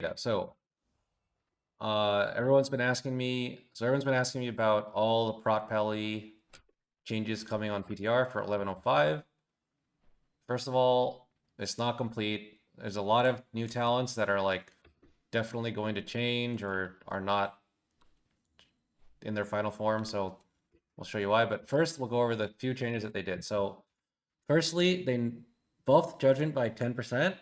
yeah. So everyone's been asking me. So everyone's been asking me about all the Prot Pally changes coming on PTR for 11.05. First of all, it's not complete. There's a lot of new talents that are like definitely going to change or are not in their final form. So we'll show you why. But first, we'll go over the few changes that they did. So firstly, they buffed Judgment by 10%,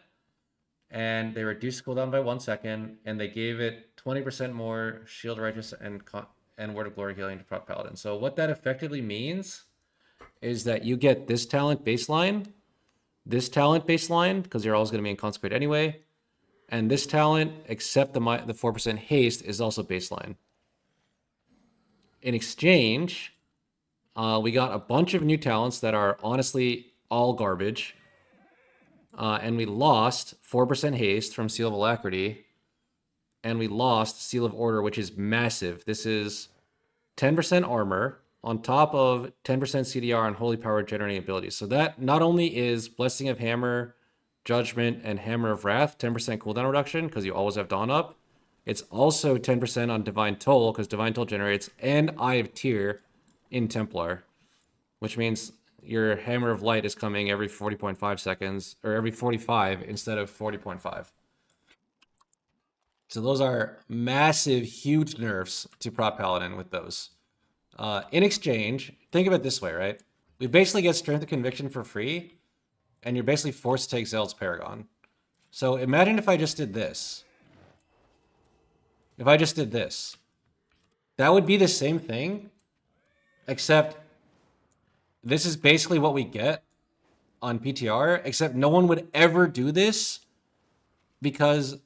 and they reduced cooldown by 1 second, and they gave it 20% more Shield Righteous and Word of Glory healing to Prot Paladin. So what that effectively means is that you get this talent baseline, because you're always going to be in Consecrate anyway, and this talent, except the 4% haste, is also baseline. In exchange, we got a bunch of new talents that are honestly all garbage. And we lost 4% haste from Seal of Alacrity. And we lost Seal of Order, which is massive. This is 10% armor on top of 10% CDR and Holy Power generating abilities. So that not only is Blessing of Hammer, Judgment, and Hammer of Wrath 10% cooldown reduction, because you always have Dawn up. It's also 10% on Divine Toll, because Divine Toll generates, and Eye of Tear in Templar, which means your Hammer of Light is coming every 40.5 seconds, or every 45 instead of 40.5. So those are massive, huge nerfs to Prot Paladin with those. In exchange, think of it this way, right? We basically get Strength of Conviction for free, and you're basically forced to take Zeld's Paragon. So imagine if I just did this. If I just did this, that would be the same thing, except this is basically what we get on PTR, except no one would ever do this because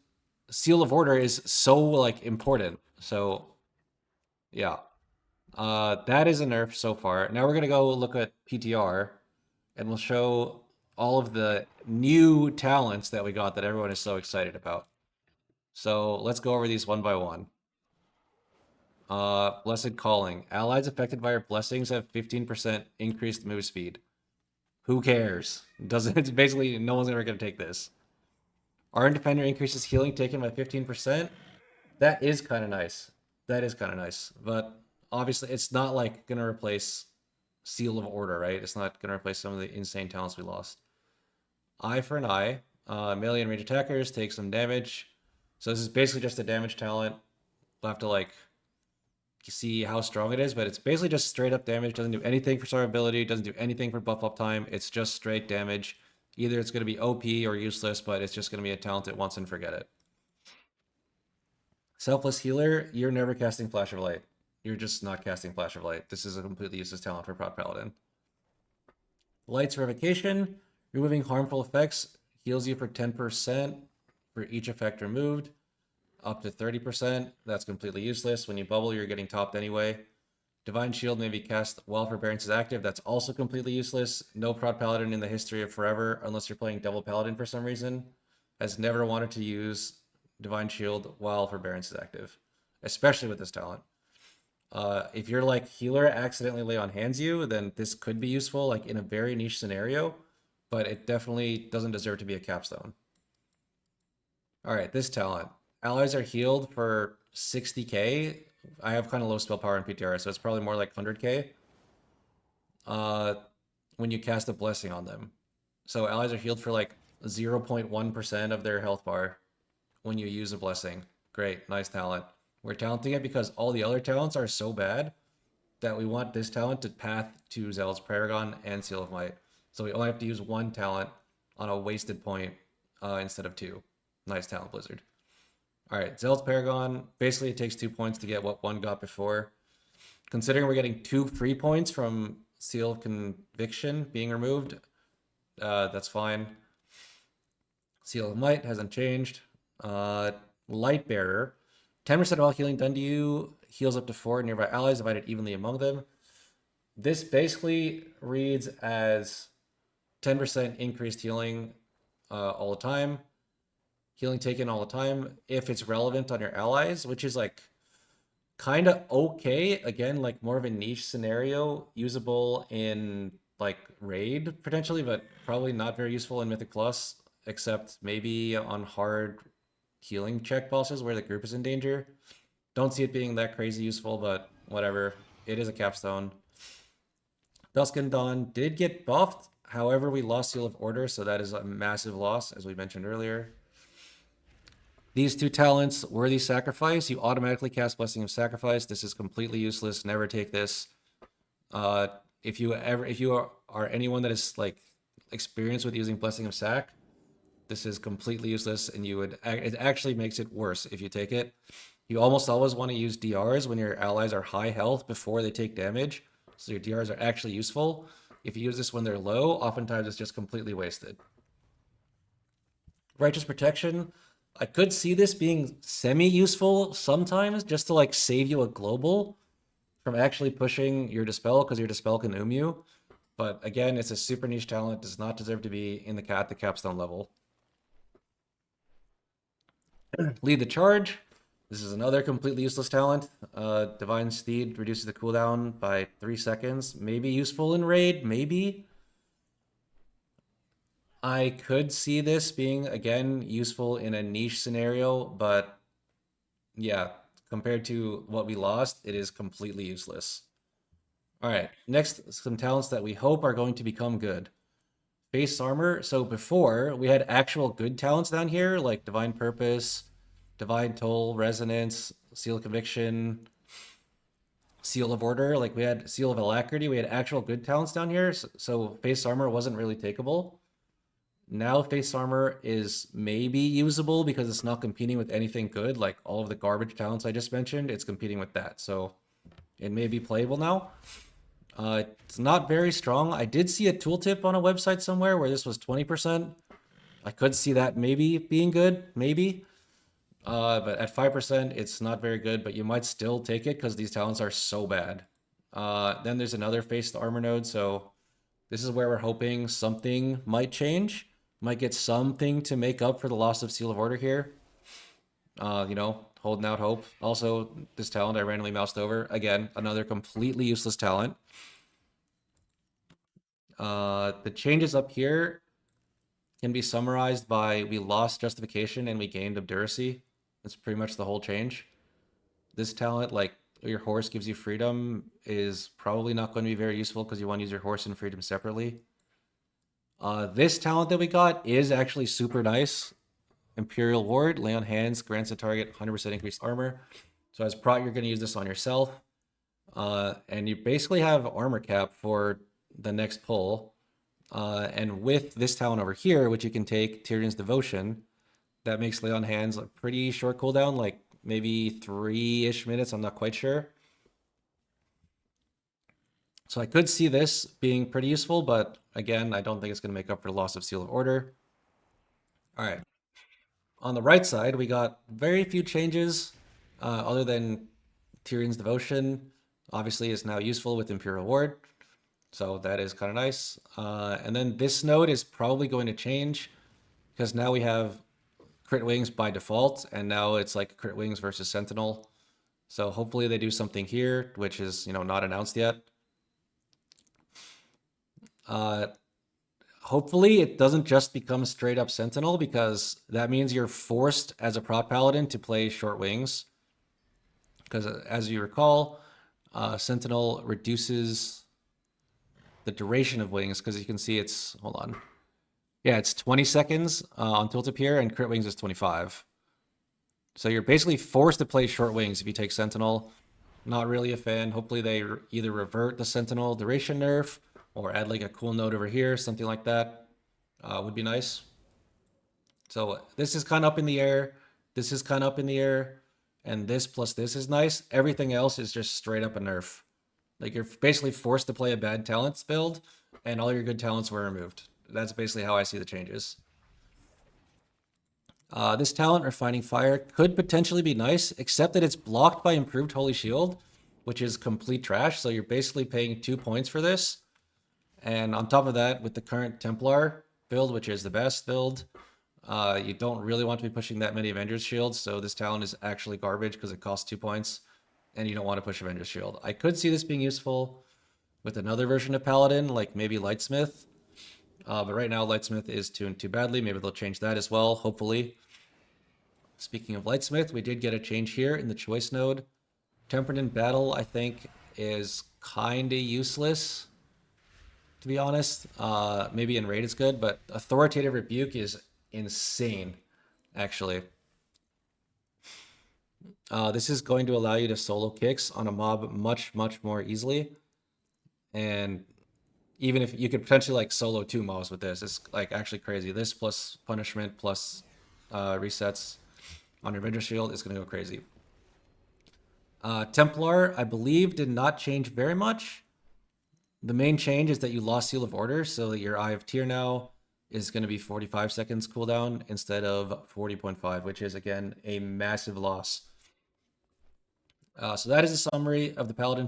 Seal of Order is so like important. So yeah, that is a nerf so far. Now we're gonna go look at PTR, and we'll show all of the new talents that we got that everyone is so excited about. So let's go over these one by one. Blessed Calling. Allies affected by our blessings have 15% increased move speed. Who cares? Doesn't it's basically no one's ever gonna take this. Our Defender increases healing taken by 15%. That is kind of nice. That is kind of nice. But obviously, it's not like going to replace Seal of Order, right? It's not going to replace some of the insane talents we lost. Eye for an Eye. Melee and range attackers take some damage. So this is basically just a damage talent. We'll have to like see how strong it is, but it's basically just straight up damage. Doesn't do anything for survivability. Doesn't do anything for buff up time. It's just straight damage. Either it's going to be OP or useless, but it's just going to be a talent it once and forget it. Selfless Healer, you're never casting Flash of Light. You're just not casting Flash of Light. This is a completely useless talent for Prot Paladin. Light's Revocation, removing harmful effects, heals you for 10% for each effect removed, up to 30%. That's completely useless. When you bubble, you're getting topped anyway. Divine Shield may be cast while Forbearance is active. That's also completely useless. No Prot Paladin in the history of forever, unless you're playing Devil Paladin for some reason, has never wanted to use Divine Shield while Forbearance is active, especially with this talent. If you're like healer accidentally lay on hands you, then this could be useful, like in a very niche scenario, but it definitely doesn't deserve to be a capstone. All right, this talent. Allies are healed for 60k. I have kind of low spell power in PTR, so it's probably more like 100k. When you cast a blessing on them. So allies are healed for like 0.1% of their health bar when you use a blessing. Great, nice talent. We're talenting it because all the other talents are so bad that we want this talent to path to Zeld's Paragon and Seal of Might. So we only have to use one talent on a wasted point instead of two. Nice talent, Blizzard. All right, Zeld's Paragon, basically it takes 2 points to get what one got before. Considering we're getting 2 free points from Seal of Conviction being removed, that's fine. Seal of Might hasn't changed. Lightbearer, 10% of all healing done to you heals up to 4 nearby allies divided evenly among them. This basically reads as 10% increased healing all the time. Healing taken all the time if it's relevant on your allies, which is like kind of okay. Again, like more of a niche scenario, usable in like raid potentially, but probably not very useful in Mythic Plus, except maybe on hard healing check bosses where the group is in danger. Don't see it being that crazy useful, but whatever. It is a capstone. Dusk and Dawn did get buffed. However, we lost Seal of Order, so that is a massive loss, as we mentioned earlier. These two talents, Worthy Sacrifice, you automatically cast Blessing of Sacrifice. This is completely useless. Never take this. If you are anyone that is like experienced with using Blessing of Sac, this is completely useless, and it actually makes it worse if you take it. You almost always want to use DRs when your allies are high health before they take damage, so your DRs are actually useful. If you use this when they're low, oftentimes it's just completely wasted. Righteous Protection, I could see this being semi-useful sometimes, just to like save you a global from actually pushing your Dispel, because your Dispel can you. But again, it's a super niche talent, does not deserve to be in the capstone level. Lead the Charge. This is another completely useless talent. Divine Steed reduces the cooldown by 3 seconds. Maybe useful in raid, maybe. I could see this being, again, useful in a niche scenario, but yeah, compared to what we lost, it is completely useless. All right, next, some talents that we hope are going to become good. Face Armor. So before, we had actual good talents down here, like Divine Purpose, Divine Toll, Resonance, Seal of Conviction, Seal of Order. Like we had Seal of Alacrity. We had actual good talents down here. So Face Armor wasn't really takeable. Now Face Armor is maybe usable because it's not competing with anything good. Like all of the garbage talents I just mentioned, it's competing with that. So it may be playable now. It's not very strong. I did see a tooltip on a website somewhere where this was 20%. I could see that maybe being good, maybe. But at 5%, it's not very good, but you might still take it because these talents are so bad. Then there's another Face Armor node, so this is where we're hoping something might change. Might get something to make up for the loss of Seal of Order here. Holding out hope. Also, this talent I randomly moused over. Again, another completely useless talent. The changes up here can be summarized by we lost Justification and we gained Obduracy. That's pretty much the whole change. This talent, like your horse gives you freedom, is probably not going to be very useful because you want to use your horse and freedom separately. This talent that we got is actually super nice. Imperial Ward, lay on hands, grants a target 100% increased armor. So as Prot, you're going to use this on yourself. And you basically have armor cap for the next pull. And with this talent over here, which you can take, Tyrion's Devotion, that makes lay on hands a pretty short cooldown, like maybe 3-ish minutes, I'm not quite sure. So I could see this being pretty useful, but again, I don't think it's going to make up for the loss of Seal of Order. All right. On the right side, we got very few changes other than Tyrion's Devotion. Obviously, is now useful with Imperial Ward. So that is kind of nice. And then this node is probably going to change because now we have crit wings by default, and now it's like crit wings versus Sentinel. So hopefully they do something here, which is, not announced yet. Hopefully it doesn't just become straight up Sentinel, because that means you're forced as a Prot Paladin to play short wings. Because as you recall, Sentinel reduces the duration of wings, because you can see it's, hold on. Yeah, it's 20 seconds on Tilt Up here, and crit wings is 25. So you're basically forced to play short wings if you take Sentinel. Not really a fan. Hopefully they either revert the Sentinel duration nerf or add like a cool node over here, something like that. Would be nice. So this is kind of up in the air. This is kind of up in the air. And this plus this is nice. Everything else is just straight up a nerf. Like you're basically forced to play a bad talents build, and all your good talents were removed. That's basically how I see the changes. This talent, Refining Fire, could potentially be nice, except that it's blocked by Improved Holy Shield, which is complete trash. So you're basically paying 2 points for this. And on top of that, with the current Templar build, which is the best build, you don't really want to be pushing that many Avengers Shields. So this talent is actually garbage because it costs 2 points, and you don't want to push Avengers Shield. I could see this being useful with another version of Paladin, like maybe Lightsmith. But right now, Lightsmith is tuned too badly. Maybe they'll change that as well, hopefully. Speaking of Lightsmith, we did get a change here in the choice node. Tempered in Battle, I think, is kind of useless, to be honest. Maybe in Raid is good, but Authoritative Rebuke is insane, actually. This is going to allow you to solo kicks on a mob much, much more easily. And even if you could potentially like solo 2 mobs with this, it's like actually crazy. This plus punishment plus resets on your Vendor Shield is going to go crazy. Templar, I believe, did not change very much. The main change is that you lost Seal of Order, so that your Eye of Tyr now is going to be 45 seconds cooldown instead of 40.5, which is, again, a massive loss. So that is a summary of the Paladin